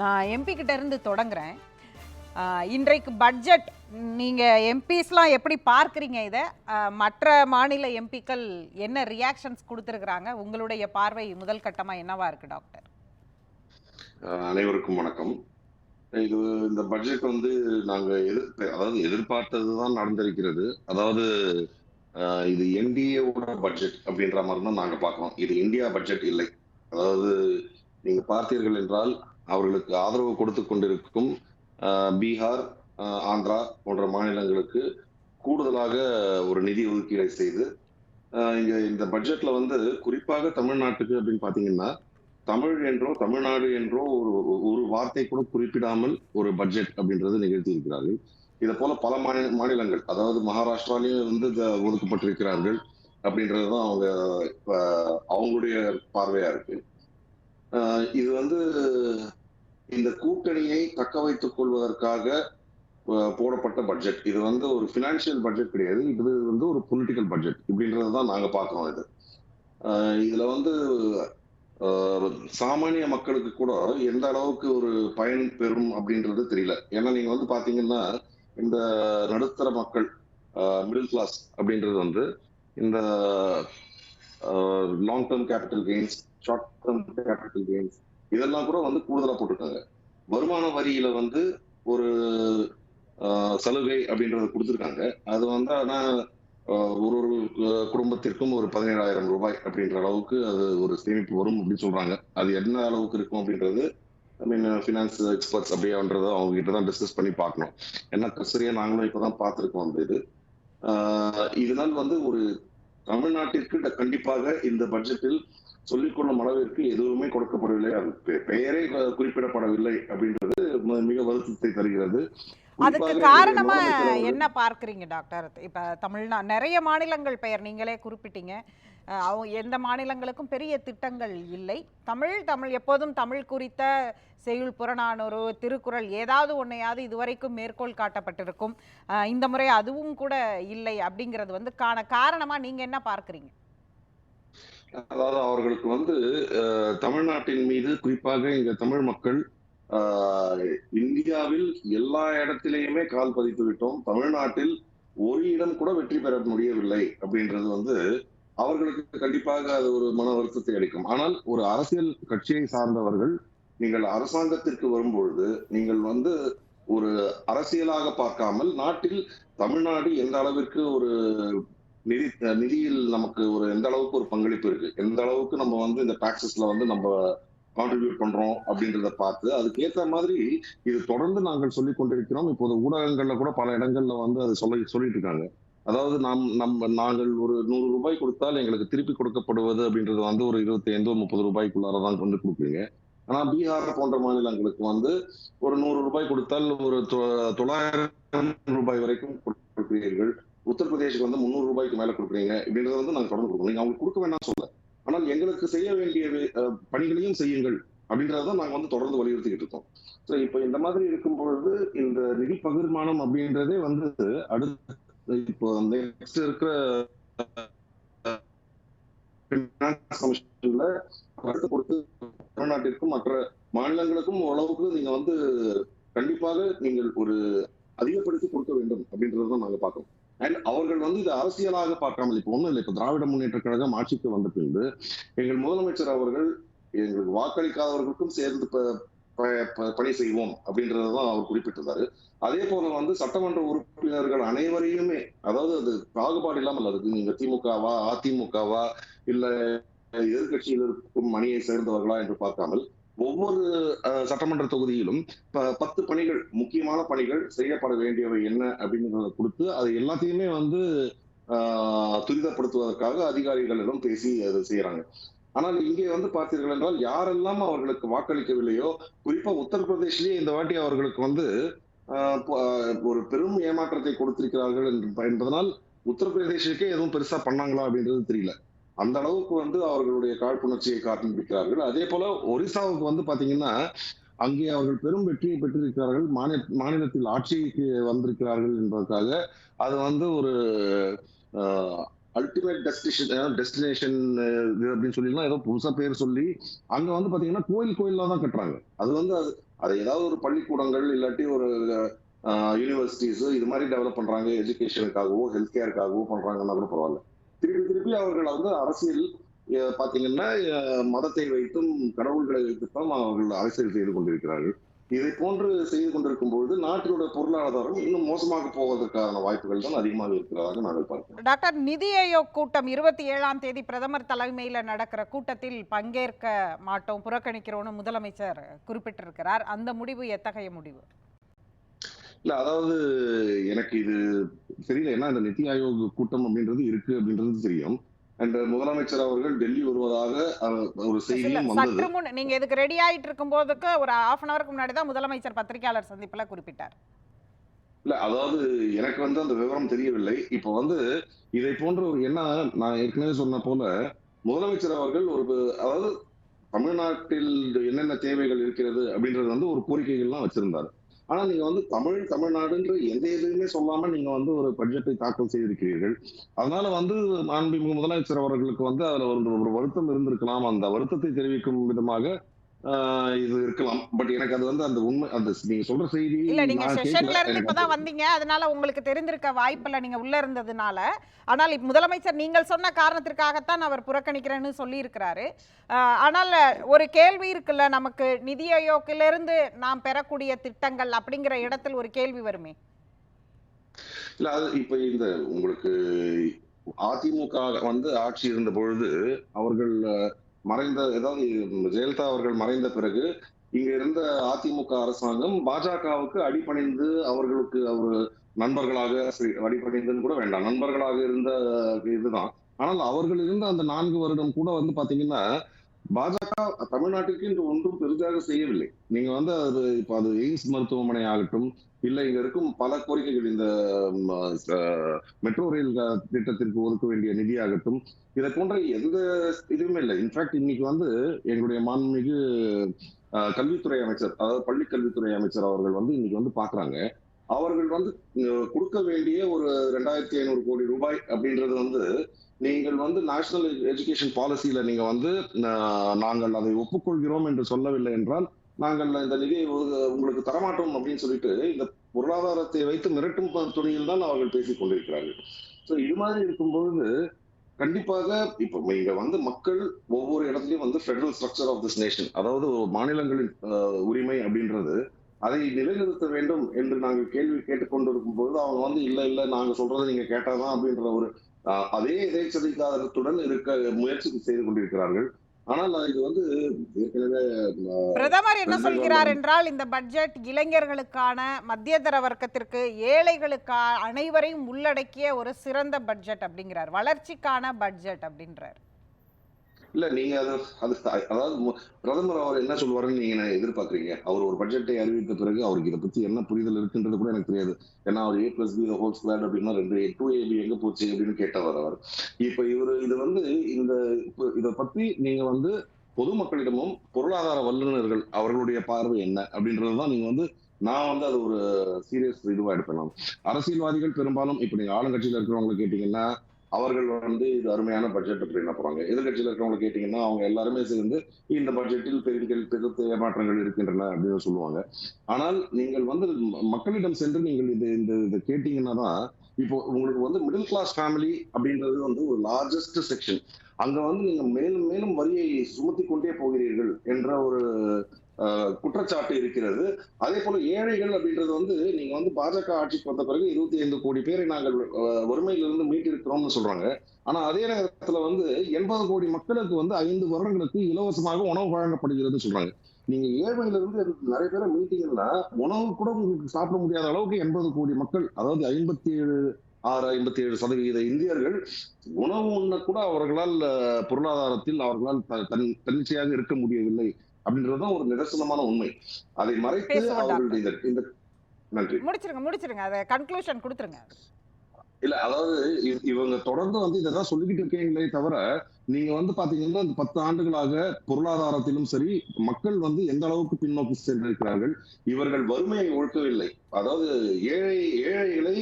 நான் எம்பி கிட்ட இருந்து தொடங்குறேன். இன்றைக்கு பட்ஜெட் நீங்கள் எம்பிஸ்லாம் எப்படி பார்க்குறீங்க இதை? மற்ற மாநில எம்பிக்கள் என்ன ரியாக்ஷன்ஸ் கொடுத்துருக்குறாங்க? உங்களுடைய பார்வை முதல் கட்டமாக என்னவா இருக்குது டாக்டர்? அனைவருக்கும் வணக்கம். இந்த பட்ஜெட் நாங்க எதிர்பார்த்ததுதான் நடந்திருக்கிறது. அதாவது இது என்டிஏவோட பட்ஜெட் அப்படின்ற மாதிரி தான் நாங்க பார்க்கிறோம். இது இந்தியா பட்ஜெட் இல்லை. அதாவது நீங்க பார்த்தீர்கள் என்றால் அவர்களுக்கு ஆதரவு கொடுத்து கொண்டிருக்கும் பீகார், ஆந்திரா போன்ற மாநிலங்களுக்கு கூடுதலாக ஒரு நிதி ஒதுக்கீடை செய்து இங்க இந்த பட்ஜெட்ல குறிப்பாக தமிழ்நாட்டுக்கு அப்படின்னு பாத்தீங்கன்னா தமிழ் என்றோ தமிழ்நாடு என்றோ ஒரு ஒரு வார்த்தை கூட குறிப்பிடாமல் ஒரு பட்ஜெட் அப்படின்றது நிகழ்த்தி இருக்கிறார்கள். இதை போல பல மாநிலங்கள், அதாவது மகாராஷ்டிராலையும் ஒதுக்கப்பட்டிருக்கிறார்கள் அப்படின்றதுதான் அவங்களுடைய பார்வையா இருக்கு. இது இந்த கூட்டணியை தக்க வைத்துக் கொள்வதற்காக போடப்பட்ட பட்ஜெட். இது ஒரு பினான்சியல் பட்ஜெட் கிடையாது. இது ஒரு பொலிட்டிக்கல் பட்ஜெட் இப்படின்றதுதான் நாங்க பாக்குறோம். இதுல சாமானிய மக்களுக்கு கூட எந்த அளவுக்கு ஒரு பயன் பெறும் அப்படின்றது தெரியல. ஏன்னா நீங்க பாத்தீங்கன்னா இந்த நடுத்தர மக்கள், மிடில் கிளாஸ் அப்படின்றது இந்த long term capital gains, short term capital gains இதெல்லாம் கூட கூடுதலா போட்டிருக்காங்க. வருமான வரியில ஒரு சலுகை அப்படின்றத கொடுத்துருக்காங்க. அது ஆனா ஒரு ஒரு குடும்பத்திற்கும் ஒரு 17,000 ரூபாய் அப்படின்ற அளவுக்கு அது ஒரு சேமிப்பு வரும் அப்படின்னு சொல்றாங்க. அது என்ன அளவுக்கு இருக்கும் அப்படின்றது ஃபினான்ஸ் எக்ஸ்பர்ட்ஸ் அப்படின்றத அவங்க கிட்ட தான் டிஸ்கஸ் பண்ணி பார்க்கணும். ஏன்னா சரியா நாங்களும் இப்பதான் பார்த்துருக்கோம். இதனால் ஒரு தமிழ்நாட்டிற்கு கண்டிப்பாக இந்த பட்ஜெட்டில் சொல்லிக்கொள்ளும் அளவிற்கு எதுவுமே கொடுக்கப்படவில்லை. அது பெயரே குறிப்பிடப்படவில்லை அப்படின்றது மிக வருத்தத்தை தருகிறது. அதுக்கு காரணமா என்ன பார்க்குறீங்க டாக்டர்? இப்போ நிறைய மாநிலங்கள் பெயர் நீங்களே குறிப்பிட்டீங்க. எந்த மாநிலங்களுக்கும் பெரிய திட்டங்கள் இல்லை. தமிழ் எப்போதும் தமிழ் குறித்த செய்யுள், புறநானூறு, திருக்குறள் ஏதாவது ஒன்றையாவது இதுவரைக்கும் மேற்கோள் காட்டப்பட்டிருக்கும். இந்த முறை அதுவும் கூட இல்லை அப்படிங்கிறது காரணமா நீங்க என்ன பார்க்குறீங்க? அதாவது அவர்களுக்கு தமிழ்நாட்டின் மீது, குறிப்பாக இங்க தமிழ் மக்கள் இந்தியாவில் எல்லா இடத்திலேயுமே கால் பதித்து விட்டோம், தமிழ்நாட்டில் ஒரு இடம் கூட வெற்றி பெற முடியவில்லை அப்படின்றது அவர்களுக்கு கண்டிப்பாக அது ஒரு மன வருத்தத்தை அளிக்கும். ஆனால் ஒரு அரசியல் கட்சியை சார்ந்தவர்கள் நீங்கள் அரசாங்கத்திற்கு வரும்பொழுது நீங்கள் ஒரு அரசியலாக பார்க்காமல் நாட்டில் தமிழ்நாடு எந்த அளவிற்கு ஒரு நிதியில் நமக்கு எந்த அளவுக்கு ஒரு பங்களிப்பு இருக்கு, எந்த அளவுக்கு நம்ம இந்த டாக்ஸஸ்ல நம்ம கான்ட்ரிபியூட் பண்றோம் அப்படின்றத பார்த்து அதுக்கேற்ற மாதிரி இது தொடர்ந்து நாங்கள் சொல்லிக் கொண்டிருக்கிறோம். இப்போது ஊடகங்கள்ல கூட பல இடங்கள்ல அது சொல்லிட்டு இருக்காங்க. அதாவது நாங்கள் ஒரு 100 ரூபாய் கொடுத்தால் எங்களுக்கு திருப்பி கொடுக்கப்படுவது அப்படின்றது ஒரு 25 30 ரூபாய்க்குள்ளாரதான் கொடுக்குறீங்க. ஆனா பீகார் போன்ற மாநிலங்களுக்கு ஒரு 100 ரூபாய் கொடுத்தால் ஒரு 900 ரூபாய் வரைக்கும் கொடுக்கிறீர்கள். உத்தரப்பிரதேசுக்கு 300 ரூபாய்க்கு மேல கொடுக்குறீங்க இப்படின்றத நாங்க தொடர்ந்து கொடுக்கணும். நீங்க அவங்களுக்கு கொடுக்க வேண்டாம் சொல்ல, ஆனால் எங்களுக்கு செய்ய வேண்டிய பணிகளையும் செய்யுங்கள் அப்படின்றதான் நாங்க தொடர்ந்து வலியுறுத்திக்கிட்டு இருக்கோம். இப்ப இந்த மாதிரி இருக்கும் பொழுது இந்த நிதி பகிர்மானம் அப்படின்றதே அடுத்து இப்போ நெக்ஸ்ட் இருக்கிற கொடுத்து தமிழ்நாட்டிற்கும் மற்ற மாநிலங்களுக்கும் ஓரளவுக்கு நீங்க கண்டிப்பாக நீங்கள் ஒரு அதிகப்படுத்தி கொடுக்க வேண்டும் அப்படின்றதான் நாங்க பார்க்கிறோம். அண்ட் அவர்கள் இதை அரசியலாக பார்க்காமல், இப்ப ஒண்ணும் இல்லை, இப்ப திராவிட முன்னேற்ற கழகம் ஆட்சிக்கு வந்த பின்பு எங்கள் முதலமைச்சர் அவர்கள் எங்களுக்கு வாக்களிக்காதவர்களுக்கும் சேர்ந்து பணி செய்வோம் அப்படின்றதான் அவர் குறிப்பிட்டிருந்தாரு. அதே போல சட்டமன்ற உறுப்பினர்கள் அனைவரையுமே, அதாவது அது பாகுபாடு இல்லாமல், அதுக்கு நீங்க திமுகவா அதிமுகவா இல்ல எதிர்கட்சியில் இருக்கும் அணியை சேர்ந்தவர்களா என்று பார்க்காமல் ஒவ்வொரு சட்டமன்ற தொகுதியிலும் 10 பணிகள், முக்கியமான பணிகள் செய்யப்பட வேண்டியவை என்ன அப்படின்றத கொடுத்து அது எல்லாத்தையுமே துரிதப்படுத்துவதற்காக அதிகாரிகளிடம் பேசி அதை செய்யறாங்க. ஆனால் இங்கே பார்த்தீர்கள் என்றால் யாரெல்லாம் அவர்களுக்கு வாக்களிக்கவில்லையோ, குறிப்பா உத்தரப்பிரதேஷ்லயே இந்த வாட்டி அவர்களுக்கு ஒரு பெரும் ஏமாற்றத்தை கொடுத்திருக்கிறார்கள் என்பதனால் உத்தரப்பிரதேசுக்கே எதுவும் பெருசா பண்ணாங்களா அப்படின்றது தெரியல. அந்த அளவுக்கு அவர்களுடைய காழ்ப்புணர்ச்சியை காண்பிக்கிறார்கள். அதே போல ஒரிசாவுக்கு பாத்தீங்கன்னா அங்கே அவர்கள் பெரும் வெற்றியை பெற்றிருக்கிறார்கள். மாநிலத்தில் ஆட்சிக்கு வந்திருக்கிறார்கள் என்பதற்காக அது ஒரு அல்டிமேட் டெஸ்டினேஷன் அப்படின்னு சொல்லி ஏதோ புதுசா பேர் சொல்லி அங்க பாத்தீங்கன்னா கோயிலா தான் கட்டுறாங்க. அது அதை ஏதாவது ஒரு பள்ளிக்கூடங்கள் இல்லாட்டி ஒரு யூனிவர்சிட்டிஸ் இது மாதிரி டெவலப் பண்றாங்க, எஜுகேஷனுக்காகவோ ஹெல்த் கேருக்காகவோ பண்றாங்கன்னா கூட பரவாயில்ல. திருப்பி திருப்பி அவர்கள் வந்து அரசியல் பாத்தீங்கன்னா மதத்தை வைத்தும் கடவுள்களை வைத்துத்தான் அவர்கள் அரசியல் செய்து கொண்டிருக்கிறார்கள். இதை போன்று செய்து கொண்டிருக்கும் பொழுது நாட்டினுடைய பொருளாதாரம் இன்னும் மோசமாக போவதற்கான வாய்ப்புகள் தான் அதிகமாக இருக்கிறதாக நாங்கள் பார்க்கிறோம். டாக்டர், நிதி ஆயோக் கூட்டம் 27ஆம் தேதி பிரதமர் தலைமையில் நடக்கிற கூட்டத்தில் பங்கேற்க மாட்டோம், புறக்கணிக்கிறோம்னு முதலமைச்சர் குறிப்பிட்டிருக்கிறார். அந்த முடிவு எத்தகைய முடிவு? இல்ல அதாவது எனக்கு இது தெரியல. ஏன்னா இந்த நிதி ஆயோக் கூட்டம் அப்படின்றது இருக்கு அப்படின்றது தெரியும். அண்ட் முதலமைச்சர் அவர்கள் டெல்லி வருவதாக ஒரு இல்ல, செய்தியும் வந்தது. சற்று முன் நீங்க இதுக்கு ரெடி ஆயிட்டு இருக்கும் போதுக்கு ஒரு ஹாஃப் அன் அவருக்கு முன்னாடி தான் முதலமைச்சர் பத்திரிகையாளர் சந்திப்புல குறிப்பிட்டார். இல்ல அதாவது எனக்கு வந்து அந்த விவரம் தெரியவில்லை. இப்ப வந்து இதை போன்ற ஒரு என்ன நான் ஏற்கனவே சொன்ன போல முதலமைச்சர் அவர்கள் அதாவது தமிழ்நாட்டில் என்னென்ன தேவைகள் இருக்கிறது அப்படின்றது வந்து ஒரு கோரிக்கைகள்லாம் வச்சிருந்தாரு. ஆனா நீங்க வந்து தமிழ்நாடுன்ற எந்த எதுவுமே சொல்லாம நீங்க வந்து ஒரு பட்ஜெட்டை தாக்கல் செய்திருக்கிறீர்கள். அதனால வந்து மாண்புமிகு முதலமைச்சர் அவர்களுக்கு வந்து அதுல ஒரு வருத்தம் இருந்திருக்கலாம். அந்த வருத்தத்தை தெரிவிக்கும் விதமாக இது இருக்கலாம். பட் எனக்கு அது வந்து அந்த உண்மை அந்த நீங்க சொல்ற செய்தி இல்ல, நீங்க நான் கேட்கல. செஷன்ல இருந்து எனக்கு இப்பதான் வந்தீங்க, அதனால உங்களுக்கு தெரிந்திருக்க வாய்ப்பில்லை நீங்க உள்ள இருந்ததுனால. ஆனால் முதலமைச்சர் நீங்கள் சொன்ன காரணத்திற்காகத்தான் அவர் புறக்கணிக்கிறேன்னு சொல்லி இருக்கிறாரு. ஆனால் ஒரு கேள்வி இருக்குல்ல, நமக்கு நிதி ஆயோக்கிலிருந்து நாம் பெறக்கூடிய திட்டங்கள் அப்படிங்கிற இடத்தில் ஒரு கேள்வி வருமே. இல்ல அது இப்ப இந்த உங்களுக்கு அதிமுக வந்து ஆட்சி இருந்த பொழுது அவர்கள் மறைந்த ஏதாவது ஜெயலலிதா அவர்கள் மறைந்த பிறகு இங்க இருந்த அதிமுக அரசாங்கம் பாஜகவுக்கு அடிபணிந்து அவர்களுக்கு ஒரு நண்பர்களாக சரி, அடிபணிந்துன்னு கூட வேண்டாம், நண்பர்களாக இருந்த இதுதான். ஆனால் அவர்கள் இருந்த அந்த 4 வருடம் கூட வந்து பாத்தீங்கன்னா பாஜக தமிழ்நாட்டுக்கு இன்று ஒன்றும் பெரிதாக செய்யவில்லை. நீங்க வந்து அது இப்ப அது எய்ம்ஸ் மருத்துவமனை ஆகட்டும், இல்ல இங்க இருக்கும் பல கோரிக்கைகள் இந்த மெட்ரோ ரயில் திட்டத்திற்கு ஒதுக்க வேண்டிய நிதியாகட்டும், இதை போன்ற எந்த இதுவுமே இல்லை. இன்ஃபேக்ட் இன்னைக்கு வந்து எங்களுடைய மாண்புமிகு கல்வித்துறை அமைச்சர், அதாவது பள்ளி கல்வித்துறை அமைச்சர் அவர்கள் வந்து இன்னைக்கு வந்து பாக்குறாங்க. அவர்கள் வந்து கொடுக்க வேண்டிய ஒரு 2500 கோடி ரூபாய் அப்படின்றது வந்து நீங்கள் வந்து நேஷனல் எஜுகேஷன் பாலிசியில நீங்க வந்து நாங்கள் அதை ஒப்புக்கொள்கிறோம் என்று சொல்லவில்லை என்றால் நாங்கள் இந்த நிதியை உங்களுக்கு தரமாட்டோம் அப்படின்னு சொல்லிட்டு இந்த பொருளாதாரத்தை வைத்து மிரட்டும் துணியில் தான் அவர்கள் பேசிக் கொண்டிருக்கிறார்கள். சோ இது மாதிரி இருக்கும்பொழுது கண்டிப்பாக இப்ப இங்க வந்து மக்கள் ஒவ்வொரு இடத்துலயும் வந்து federal structure of this nation, அதாவது மாநிலங்களின் உரிமை அப்படின்றது அதை நிலைநிறுத்த வேண்டும் என்று நாங்கள் கேள்வி கேட்டுக்கொண்டிருக்கும் பொழுது அவங்க வந்து இல்ல இல்ல நாங்க சொல்றதை நீங்க கேட்டாதான் அப்படின்ற ஒரு அதே இடைச்சதிகாரத்துடன் இருக்க முயற்சி செய்து கொண்டிருக்கிறார்கள். ஆனால் இது வந்து ஏற்கனவே பிரதமர் என்ன சொல்கிறார் என்றால், இந்த பட்ஜெட் இளைஞர்களுக்கான, மத்தியதர வர்க்கத்திற்கு, ஏழைகளுக்கு அனைவரையும் உள்ளடக்கிய ஒரு சிறந்த பட்ஜெட் அப்படிங்கிறார். வளர்ச்சிக்கான பட்ஜெட் அப்படின்றார். இல்ல நீங்க அதாவது பிரதமர் அவர் என்ன சொல்லுவாருன்னு நீங்க எதிர்பார்க்கறீங்க? அவர் ஒரு பட்ஜெட்டை அறிவித்த பிறகு அவருக்கு இதை பத்தி என்ன புரிதல் இருக்குன்றது கூட எனக்கு தெரியாது. ஏன்னா அவர் A+B² அப்படின்னா 2AB எங்க போச்சு அப்படின்னு கேட்டவர் அவர். இப்ப இது வந்து இந்த இதை பத்தி நீங்க வந்து பொதுமக்களிடமும் பொருளாதார வல்லுநர்கள் அவர்களுடைய பார்வை என்ன அப்படின்றதுதான் நீங்க வந்து நான் வந்து அது ஒரு சீரியஸ் இதுவா எடுப்பேன். அரசியல்வாதிகள் பெரும்பாலும் இப்ப நீங்க ஆளுங்கட்சியில இருக்கிறவங்களை கேட்டீங்கன்னா அவர்கள் வந்து இது அருமையான பட்ஜெட் அப்படின்னு போறாங்க. எதிர்கட்சியில இருக்கிறவங்க கேட்டீங்கன்னா அவங்க எல்லாருமே சேர்ந்து இந்த பட்ஜெட்டில் பெருத்த ஏமாற்றங்கள் இருக்கின்றன அப்படின்னு சொல்லுவாங்க. ஆனால் நீங்கள் வந்து மக்களிடம் சென்று நீங்கள் இதை கேட்டீங்கன்னா தான் இப்போ உங்களுக்கு வந்து மிடில் கிளாஸ் ஃபேமிலி அப்படின்றது வந்து ஒரு லார்ஜஸ்ட் செக்ஷன். அங்க வந்து நீங்க மேலும் மேலும் வரியை சுமத்தி கொண்டே போகிறீர்கள் என்ற ஒரு குற்றச்சாட்டு இருக்கிறது. அதே போல ஏழைகள் அப்படின்றது வந்து நீங்க வந்து பாஜக ஆட்சிக்கு வந்த பிறகு 25 கோடி பேரை நாங்கள் வறுமையிலிருந்து மீட்டிருக்கிறோம்னு சொல்றாங்க. ஆனா அதே நேரத்துல வந்து 80 கோடி மக்களுக்கு வந்து 5 வருடங்களுக்கு இலவசமாக உணவு வழங்கப்படுகிறது சொல்றாங்க. நீங்க ஏழ்மையிலிருந்து நிறைய பேரை மீட்டிங்கன்னா உணவு கூட உங்களுக்கு சாப்பிட முடியாத அளவுக்கு 80 கோடி மக்கள், அதாவது 57% இந்தியர்கள் உணவு உண்ண கூட அவர்களால் பொருளாதாரத்தில் அவர்களால் தன்னிச்சையாக இருக்க முடியவில்லை அப்படின்றதுதான் ஒரு நிதர்சனமான உண்மை. அதை மறைத்து அவர்களுடைய இந்த நன்றி முடிச்சிருங்க அதை கன்க்ளூஷன் கொடுத்துருங்க. இல்ல அதாவது இவங்க தொடர்ந்து வந்து இதான் சொல்லிக்கிட்டு இருக்கீங்களே தவிர நீங்க வந்து பாத்தீங்கன்னா இந்த 10 ஆண்டுகளாக பொருளாதாரத்திலும் சரி மக்கள் வந்து எந்த அளவுக்கு பின்னோக்கி சென்றிருக்கிறார்கள். இவர்கள் வறுமையை ஒழிக்கவில்லை. அதாவது ஏழைகளை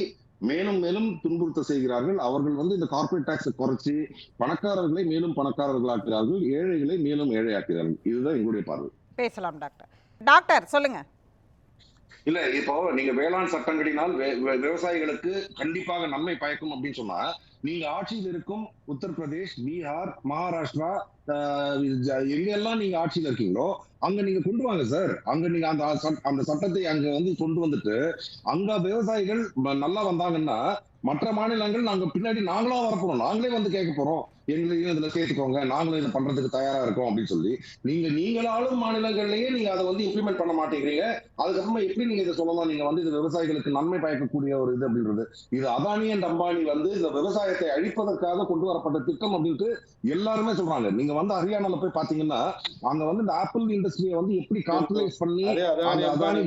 மேலும் மேலும் துன்புறுத்த செய்கிறார்கள். அவர்கள் வந்து இந்த கார்பரேட் டாக்ஸை குறைச்சி பணக்காரர்களை மேலும் பணக்காரர்களாக்கிறார்கள், ஏழைகளை மேலும் ஏழையாக்கிறார்கள். இதுதான் எங்களுடைய பார்வை. பேசலாம் டாக்டர். டாக்டர் சொல்லுங்க. இல்ல இப்போ நீங்க வேளாண் சட்டங்களினால் விவசாயிகளுக்கு கண்டிப்பாக நன்மை பயக்கும் அப்படின்னு சொன்னா, நீங்க ஆட்சியில் இருக்கும் உத்தரப்பிரதேஷ், பீகார், மகாராஷ்டிரா, எங்கெல்லாம் நீங்க ஆட்சியில இருக்கீங்களோ அங்க நீங்க கொண்டு வாங்க சார். அங்க நீங்க அந்த சட்டத்தை அங்க வந்து கொண்டு வந்துட்டு அங்க விவசாயிகள் நல்லா வந்தாங்கன்னா மற்ற மாநிலங்கள் நாங்க பின்னாடி நாங்களா வரப்போறோம், நாங்களே வந்து கேட்க போறோம், எங்களையும் இதுல சேர்த்துக்கோங்க, நாங்களும் இதை பண்றதுக்கு தயாரா இருக்கோம் அப்படின்னு சொல்லி. நீங்களாலும் மாநிலங்கள்லயே நீங்க அதை வந்து இம்ப்ளிமெண்ட் பண்ண மாட்டேங்கிறீங்க. அதுக்கப்புறமா எப்படி நீங்க இதை சொல்லலாம், நீங்க வந்து இது விவசாயிகளுக்கு நன்மை பயக்கக்கூடிய ஒரு இது அப்படின்றது. இது அதானி அண்ட் அம்பானி வந்து இந்த விவசாயத்தை அழிப்பதற்காக கொண்டு வரப்பட்ட திட்டம் அப்படின்ட்டு எல்லாருமே சொல்றாங்க. நீங்க வந்து ஹரியானால போய் பாத்தீங்கன்னா அங்க வந்து இந்த ஆப்பிள் இண்டஸ்ட்ரியை வந்து எப்படி கார்பரேட் பண்ணி அதானி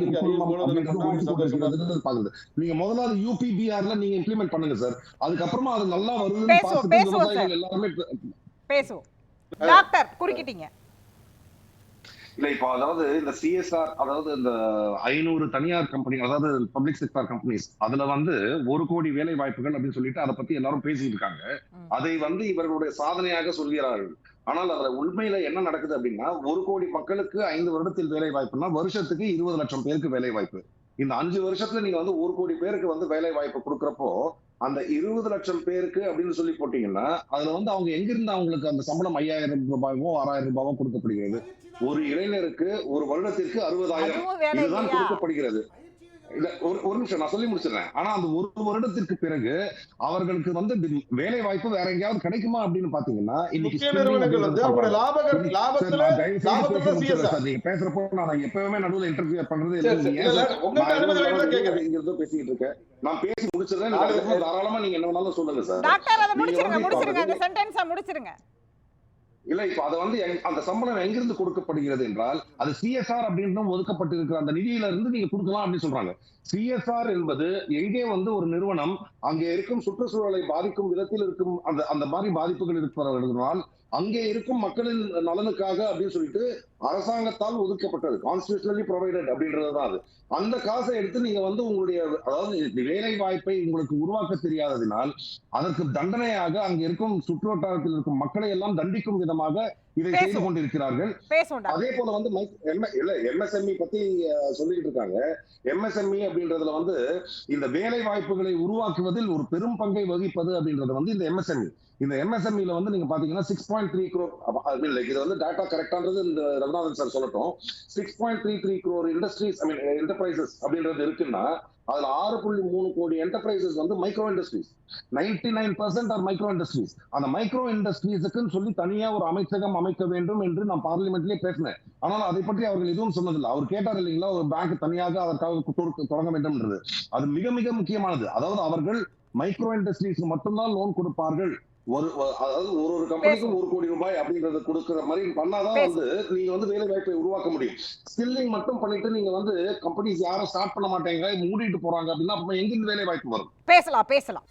பாக்குது. நீங்க முதல்ல யூபி பிஆர்ல நீங்க இம்ப்ளிமெண்ட் பண்ணுங்க சார். அதுக்கப்புறமா அது நல்லா வருதுன்னு பார்த்துட்டு விவசாயிகள் எல்லாருமே பேசுவோம். டாக்டர் குறுக்கிட்டீங்க. இல்ல இப்போ அதாவது இந்த சிஎஸ்ஆர், அதாவது இந்த 500 தனியார் கம்பெனி, அதாவது பப்ளிக் செக்டார் கம்பெனிஸ், அதுல வந்து 1 கோடி வேலை வாய்ப்புகள் அப்படின்னு சொல்லிட்டு அதை பத்தி எல்லாரும் பேசிட்டு இருக்காங்க. அதை வந்து இவர்களுடைய சாதனையாக சொல்கிறார்கள். ஆனால் அதுல உண்மையில என்ன நடக்குது அப்படின்னா, 1 கோடி மக்களுக்கு 5 வருடத்தில் வேலை வாய்ப்புனா வருஷத்துக்கு 20 லட்சம் பேருக்கு வேலை வாய்ப்பு. இந்த 5 வருஷத்துல நீங்க வந்து 1 கோடி பேருக்கு வந்து வேலை வாய்ப்பு கொடுக்கறப்போ அந்த 20 லட்சம் பேருக்கு அப்படின்னு சொல்லி போட்டீங்கன்னா அதுல வந்து அவங்க எங்கிருந்து அவங்களுக்கு அந்த சம்பளம் 5000 ரூபாயோ 6000 ரூபாயோ கொடுக்கப்படுகிறது. ஒரு இளைஞருக்கு ஒரு வருடத்திற்கு 60,000 இதுதான் கொடுக்கப்படுகிறது. இல்ல ஒரு நிமிஷம் நான் சொல்லி முடிச்சிடறேன். ஆனா அந்த ஒரு வருடத்திற்கு பிறகு அவர்களுக்கு வந்து வேலை வாய்ப்பு வேற எங்கேயாவது கிடைக்குமா அப்படின்னு பாத்தீங்கன்னா இன்னைக்கு நீங்க பேசுறப்போ நான் எப்பவுமே நடுவில் இன்டர்வியூ பண்றது பேசிட்டு இருக்கேன். நான் பேசி முடிச்சிடறேன், தாராளமா நீங்க என்ன வேணாலும் சொல்லுங்க சார். இல்ல இப்ப அதை வந்து அந்த சம்பளம் எங்கிருந்து கொடுக்கப்படுகிறது என்றால் அது சிஎஸ்ஆர் அப்படின்னு ஒதுக்கப்பட்டு இருக்கிற அந்த நிதியில இருந்து நீங்க கொடுக்கலாம் அப்படின்னு சொல்றாங்க. சிஎஸ்ஆர் என்பது எங்கே வந்து ஒரு நிறுவனம் அங்கே இருக்கும் சுற்றுச்சூழலை பாதிக்கும் விதத்தில் இருக்கும் அந்த மாதிரி பாதிப்புகள் இருப்பவர்களால் அங்கே இருக்கும் மக்களின் நலனுக்காக அப்படின்னு சொல்லிட்டு அரசாங்கத்தால் ஒதுக்கப்பட்டது, கான்ஸ்டிடியூஷனலி ப்ரொவைடட் அப்படின்றதுதான் அது. அந்த காசை எடுத்து நீங்க வந்து உங்களுடைய, அதாவது வேலை வாய்ப்பை உங்களுக்கு உருவாக்க தெரியாததினால் அதற்கு தண்டனையாக அங்க இருக்கும் சுற்றுவட்டாரத்தில் இருக்கும் மக்களை எல்லாம் தண்டிக்கும் விதமாக இதை செய்து கொண்டிருக்கிறார்கள். அதே போல வந்து எம்எஸ்எம்இ பத்தி சொல்லிட்டு இருக்காங்க. எம்எஸ்எம்இ அப்படின்றதுல வந்து இந்த வேலை வாய்ப்புகளை உருவாக்குவதில் ஒரு பெரும் பங்கை வகிப்பது அப்படின்றது வந்து இந்த எம்எஸ்எம்இ. இந்த எம்எஸ்எம்இல வந்து நீங்க பாத்தீங்கன்னா 6.3 crore, இது வந்து டாட்டா கரெக்டான்றது இந்த ரகுநாதன் சார் சொல்லட்டும், 6.33 crore இண்டஸ்ட்ரீஸ், என்டர்பிரைசஸ் அப்படின்றது இருக்குன்னா அதுல 6.3 கோடி என்டர்பிரைசஸ் வந்து micro industries. 99% are micro industries. அந்த மைக்ரோ இண்டஸ்ட்ரீஸுக்குன்னு சொல்லி தனியா ஒரு அமைச்சகம் அமைக்க வேண்டும் என்று நான் பார்லிமெண்ட்லயே பேசினேன். ஆனால் அதை பற்றி அவர்கள் எதுவும் சொன்னதில்லை. அவர் கேட்டார் இல்லைங்களா, ஒரு பேங்க் தனியாக அதற்காக தொடங்க வேண்டும். அது மிக மிக முக்கியமானது. அதாவது அவர்கள் மைக்ரோ இண்டஸ்ட்ரீஸ் மட்டும்தான் லோன் கொடுப்பார்கள். அதாவது ஒரு கம்பெனிக்கும் 1 கோடி ரூபாய் அப்படிங்கறது கொடுக்கிற மாதிரி பண்ணாதான் வந்து நீங்க வந்து வேலை வாய்ப்பை உருவாக்க முடியும். ஸ்கில்லிங் மட்டும் பண்ணிட்டு நீங்க வந்து கம்பெனிஸ் யாரும் ஸ்டார்ட் பண்ண மாட்டேங்க, மூடிட்டு போறாங்க அப்படின்னா எங்கிருந்து வேலை வாய்ப்பு வரும்? பேசலாம்.